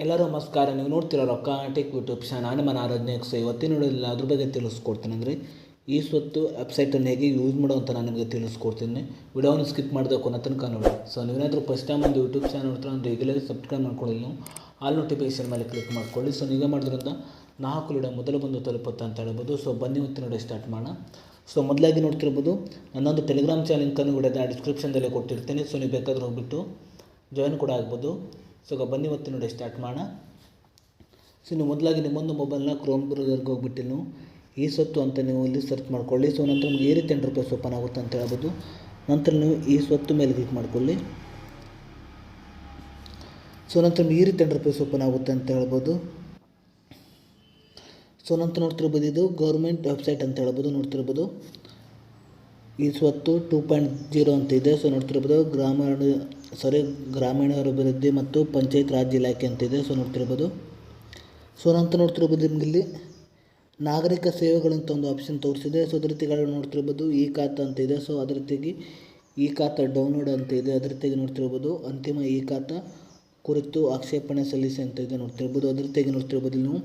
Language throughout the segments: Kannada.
ಎಲ್ಲರೂ ನಮಸ್ಕಾರ. ನೀವು ನೋಡ್ತಿರೋ ರೊಕ್ಕ ಟೆಕ್ ಯೂಟ್ಯೂಬ್ ಚಾನಲ್. ನಾನು ಮನ ಆರಾಧನೆ. ಇವತ್ತಿನ ನೋಡಿಲ್ಲ ಅದ್ರ ಬಗ್ಗೆ ತಿಳಿಸ್ಕೊಡ್ತೀನಿ. ಅಂದರೆ ಈ ಸ್ವತ್ತು ವೆಬ್ಸೈಟನ್ನು ಹೇಗೆ ಯೂಸ್ ಮಾಡೋಂತ ನಾನು ನಿಮಗೆ ತಿಳಿಸ್ಕೊಡ್ತೀನಿ. ವಿಡಿಯೋವನ್ನು ಸ್ಕಿಪ್ ಮಾಡಿದೆ ಕೊನೆ ತನಕ ನೋಡಿ. ನೀವೇನಾದರೂ ಫಸ್ಟ್ ಟೈಮ್ ಒಂದು ಯೂಟ್ಯೂಬ್ ಚಾನಲ್ ನೋಡ್ತಾರೆ ಅಂದರೆ ಈಗಲೇ ಸಬ್ಸ್ಕ್ರೈಬ್ ಮಾಡ್ಕೊಳ್ಳಿ. ನೀವು ಆಲ್ ನೋಟಿಫಿಕೇಶನ್ ಮೇಲೆ ಕ್ಲಿಕ್ ಮಾಡ್ಕೊಳ್ಳಿ. ಈಗ ಮಾಡೋದ್ರಿಂದ ನಾಲ್ಕು ವಿಡಿಯೋ ಮೊದಲು ಬಂದು ತಲುಪುತ್ತೆ ಅಂತ ಹೇಳ್ಬೋದು. ಬನ್ನಿ ಇವತ್ತಿನ ನೋಡಿ ಸ್ಟಾರ್ಟ್ ಮಾಡೋಣ. ಮೊದಲಾಗಿ ನೋಡ್ತಿರ್ಬೋದು ನನ್ನೊಂದು ಟೆಲಿಗ್ರಾಮ್ ಚಾನಲ್ ಲಿಂಕನ್ನು ಕೂಡ ಡಿಸ್ಕ್ರಿಪ್ಷನ್ದಲ್ಲೇ ಕೊಟ್ಟಿರ್ತೀನಿ. ನೀವು ಬೇಕಾದರೂ ಹೋಗ್ಬಿಟ್ಟು ಜಾಯಿನ್ ಕೂಡ ಆಗ್ಬೋದು. ಬನ್ನಿ ಇವತ್ತಿನ ನೋಡಿ ಸ್ಟಾರ್ಟ್ ಮಾಡೋಣ. ನೀವು ಮೊದಲಾಗಿ ನಿಮ್ಮೊಂದು ಮೊಬೈಲ್ನ ಕ್ರೋಮ್ ಬ್ರೌಸರ್ಗೆ ಹೋಗ್ಬಿಟ್ಟು ನೀವು ಈ ಸ್ವತ್ತು ಅಂತ ನೀವು ಇಲ್ಲಿ ಸರ್ಚ್ ಮಾಡ್ಕೊಳ್ಳಿ. ನಂತರ ನಿಮಗೆ ಈ ರೀತಿ ಇಂಟರ್ಫೇಸ್ ಓಪನ್ ಆಗುತ್ತೆ ಅಂತ ಹೇಳ್ಬೋದು. ನಂತರ ನೀವು ಈ ಸ್ವತ್ತು ಮೇಲೆ ಕ್ಲಿಕ್ ಮಾಡ್ಕೊಳ್ಳಿ. ನಂತರ ಈ ರೀತಿ ಇಂಟರ್ಫೇಸ್ ಓಪನ್ ಆಗುತ್ತೆ ಅಂತ ಹೇಳ್ಬೋದು. ನಂತರ ನೋಡ್ತಿರ್ಬೋದು ಇದು ಗೌರ್ಮೆಂಟ್ ವೆಬ್ಸೈಟ್ ಅಂತ ಹೇಳ್ಬೋದು. ನೋಡ್ತಿರ್ಬೋದು ಈ ಸ್ವತ್ತು 2.0 ಅಂತ ಇದೆ. ನೋಡ್ತಿರ್ಬೋದು ಗ್ರಾಮೀಣಾಭಿವೃದ್ಧಿ ಮತ್ತು ಪಂಚಾಯತ್ ರಾಜ್ ಇಲಾಖೆ ಅಂತಿದೆ. ನೋಡ್ತಿರ್ಬೋದು. ನಂತರ ನೋಡ್ತಿರ್ಬೋದು ನಿಮಗೆ ಇಲ್ಲಿ ನಾಗರಿಕ ಸೇವೆಗಳಂತ ಒಂದು ಆಪ್ಷನ್ ತೋರಿಸಿದೆ. ಅದ್ರ ಜೊತೆಗೆ ನೋಡ್ತಿರ್ಬೋದು ಈ ಖಾತಾ ಅಂತ ಇದೆ. ಅದ್ರ ಜೊತೆಗೆ ಈ ಖಾತಾ ಡೌನ್ಲೋಡ್ ಅಂತ ಇದೆ. ಅದ್ರ ಜೊತೆಗೆ ನೋಡ್ತಿರ್ಬೋದು ಅಂತಿಮ ಈ ಖಾತಾ ಕುರಿತು ಆಕ್ಷೇಪಣೆ ಸಲ್ಲಿಸಿ ಅಂತ ಇದೆ. ನೋಡ್ತಿರ್ಬೋದು ಅದ್ರ ಜೊತೆಗೆ ನೋಡ್ತಿರ್ಬೋದು ನೀವು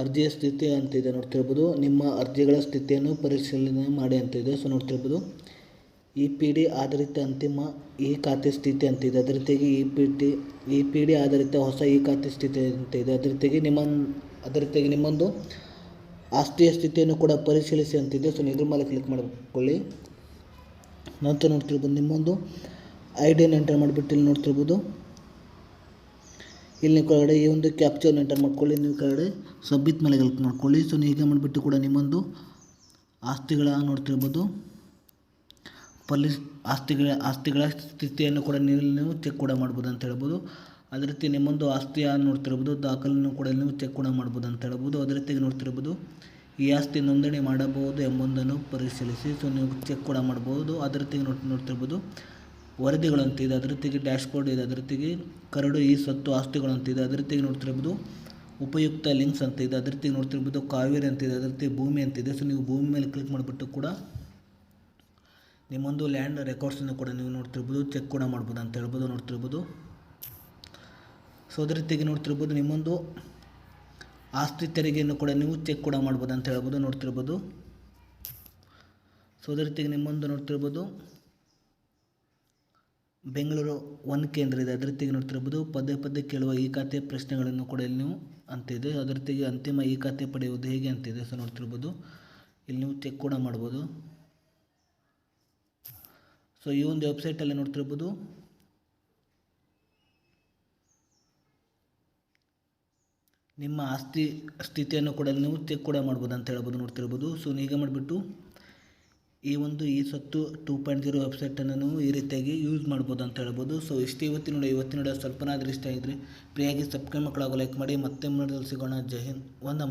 ಅರ್ಜಿಯ ಸ್ಥಿತಿ ಅಂತಿದೆ. ನೋಡ್ತಿರ್ಬೋದು ನಿಮ್ಮ ಅರ್ಜಿಗಳ ಸ್ಥಿತಿಯನ್ನು ಪರಿಶೀಲನೆ ಮಾಡಿ ಅಂತಿದೆ. ನೋಡ್ತಿರ್ಬೋದು EPD ಆಧಾರಿತ ಅಂತಿಮ ಈ ಖಾತೆ ಸ್ಥಿತಿ ಅಂತಿದೆ. ಅದ್ರ ಜೊತೆಗೆ EPD ಆಧಾರಿತ ಹೊಸ ಈ ಖಾತೆ ಸ್ಥಿತಿ ಅಂತ ಇದೆ. ಅದ್ರ ಜೊತೆಗೆ ನಿಮ್ಮೊಂದು ಆಸ್ತಿಯ ಸ್ಥಿತಿಯನ್ನು ಕೂಡ ಪರಿಶೀಲಿಸಿ ಅಂತಿದೆ. ಇದ್ರ ಮೇಲೆ ಕ್ಲಿಕ್ ಮಾಡಿಕೊಳ್ಳಿ. ನಂತರ ನೋಡ್ತಿರ್ಬೋದು ನಿಮ್ಮೊಂದು ಐಡಿಯನ್ನು ಎಂಟರ್ ಮಾಡಿಬಿಟ್ಟು ಇಲ್ಲಿ ನೋಡ್ತಿರ್ಬೋದು ಇಲ್ಲಿ ಕೆಳಗಡೆ ಈ ಒಂದು ಕ್ಯಾಪ್ಚರ್ನ ಎಂಟರ್ ಮಾಡ್ಕೊಳ್ಳಿ. ನೀವು ಕೆಳಗಡೆ ಸಬ್ಮಿಟ್ ಮೇಲೆ ಕ್ಲಿಕ್ ಮಾಡ್ಕೊಳ್ಳಿ. ಹೀಗೆ ಮಾಡಿಬಿಟ್ಟು ಕೂಡ ನಿಮ್ಮೊಂದು ಆಸ್ತಿಗಳ ನೋಡ್ತಿರ್ಬೋದು ಆಸ್ತಿಗಳ ಸ್ಥಿತಿಯನ್ನು ಕೂಡ ನೀವು ಚೆಕ್ ಕೂಡ ಮಾಡ್ಬೋದು ಅಂತ ಹೇಳ್ಬೋದು. ಅದೇ ರೀತಿ ನಿಮ್ಮೊಂದು ಆಸ್ತಿಯ ನೋಡ್ತಿರ್ಬೋದು ದಾಖಲೆಯನ್ನು ಕೂಡ ನೀವು ಚೆಕ್ ಕೂಡ ಮಾಡ್ಬೋದು ಅಂತ ಹೇಳ್ಬೋದು. ಅದೇ ರೀತಿಯಾಗಿ ನೋಡ್ತಿರ್ಬೋದು ಈ ಆಸ್ತಿ ನೋಂದಣಿ ಮಾಡಬಹುದು ಎಂಬುದನ್ನು ಪರಿಶೀಲಿಸಿ. ನೀವು ಚೆಕ್ ಕೂಡ ಮಾಡ್ಬೋದು. ಅದೇ ರೀತಿಯಾಗಿ ನೋಡ್ತಿರ್ಬೋದು ವರದಿಗಳಂತಿದೆ. ಅದೇ ರೀತಿಯಾಗಿ ಡ್ಯಾಶ್ಬೋರ್ಡ್ ಇದೆ. ಅದೇ ರೀತಿಯಾಗಿ ಕರಡು ಈ ಸ್ವತ್ತು ಆಸ್ತಿಗಳಂತಿದೆ. ಅದೇ ರೀತಿಯಾಗಿ ನೋಡ್ತಿರ್ಬೋದು ಉಪಯುಕ್ತ ಲಿಂಕ್ಸ್ ಅಂತ ಇದೆ. ಅದೇ ರೀತಿ ನೋಡ್ತಿರ್ಬೋದು ಕಾವೇರಿ ಅಂತಿದೆ. ಅದೇ ರೀತಿ ಭೂಮಿ ಅಂತಿದೆ. ನೀವು ಭೂಮಿ ಮೇಲೆ ಕ್ಲಿಕ್ ಮಾಡಿಬಿಟ್ಟು ಕೂಡ ನಿಮ್ಮೊಂದು ಲ್ಯಾಂಡ್ ರೆಕಾರ್ಡ್ಸನ್ನು ಕೂಡ ನೀವು ನೋಡ್ತಿರ್ಬೋದು ಚೆಕ್ ಕೂಡ ಮಾಡ್ಬೋದು ಅಂತ ಹೇಳ್ಬೋದು. ನೋಡ್ತಿರ್ಬೋದು ಅದೇ ರೀತಿಯಾಗಿ ನೋಡ್ತಿರ್ಬೋದು ನಿಮ್ಮೊಂದು ಆಸ್ತಿ ತೆರಿಗೆಯನ್ನು ಕೂಡ ನೀವು ಚೆಕ್ ಕೂಡ ಮಾಡ್ಬೋದು ಅಂತ ಹೇಳ್ಬೋದು. ನೋಡ್ತಿರ್ಬೋದು ಅದೇ ರೀತಿಯಾಗಿ ನಿಮ್ಮೊಂದು ನೋಡ್ತಿರ್ಬೋದು ಬೆಂಗಳೂರು 1 ಕೇಂದ್ರ ಇದೆ. ಅದೇ ರೀತಿಯಾಗಿ ನೋಡ್ತಿರ್ಬೋದು ಪದೇ ಕೇಳುವ ಈ ಖಾತೆ ಪ್ರಶ್ನೆಗಳನ್ನು ಕೂಡ ಇಲ್ಲಿ ನೀವು ಅಂತಿದೆ. ಅದೇ ರೀತಿಯಾಗಿ ಅಂತಿಮ ಈ ಖಾತೆ ಪಡೆಯುವುದು ಹೇಗೆ ಅಂತಿದೆ. ನೋಡ್ತಿರ್ಬೋದು ಇಲ್ಲಿ ನೀವು ಚೆಕ್ ಕೂಡ ಮಾಡ್ಬೋದು. ಈ ಒಂದು ವೆಬ್ಸೈಟಲ್ಲಿ ನೋಡ್ತಿರ್ಬೋದು ನಿಮ್ಮ ಆಸ್ತಿ ಸ್ಥಿತಿಯನ್ನು ಕೂಡ ನೀವು ಚೆಕ್ ಕೂಡ ಮಾಡ್ಬೋದು ಅಂತ ಹೇಳ್ಬೋದು. ನೋಡ್ತಿರ್ಬೋದು ಹೀಗೆ ಮಾಡಿಬಿಟ್ಟು ಈ ಸ್ವತ್ತು 2.0 ವೆಬ್ಸೈಟನ್ನು ನೀವು ಈ ರೀತಿಯಾಗಿ ಯೂಸ್ ಮಾಡ್ಬೋದು ಅಂತ ಹೇಳ್ಬೋದು. ಇಷ್ಟು ಇವತ್ತಿನ ಸ್ವಲ್ಪನಾದರೂ ಇಷ್ಟ ಆಗಿದ್ರೆ ಫ್ರೀಯಾಗಿ ಸಬ್ಸ್ಕ್ರೈಬ್ ಮಕ್ಕಳಾಗೋ ಲೈಕ್ ಮಾಡಿ. ಮತ್ತೆ ಸಿಗೋಣ. ಜೈ ಹಿಂದ್. ವಂದನೆ.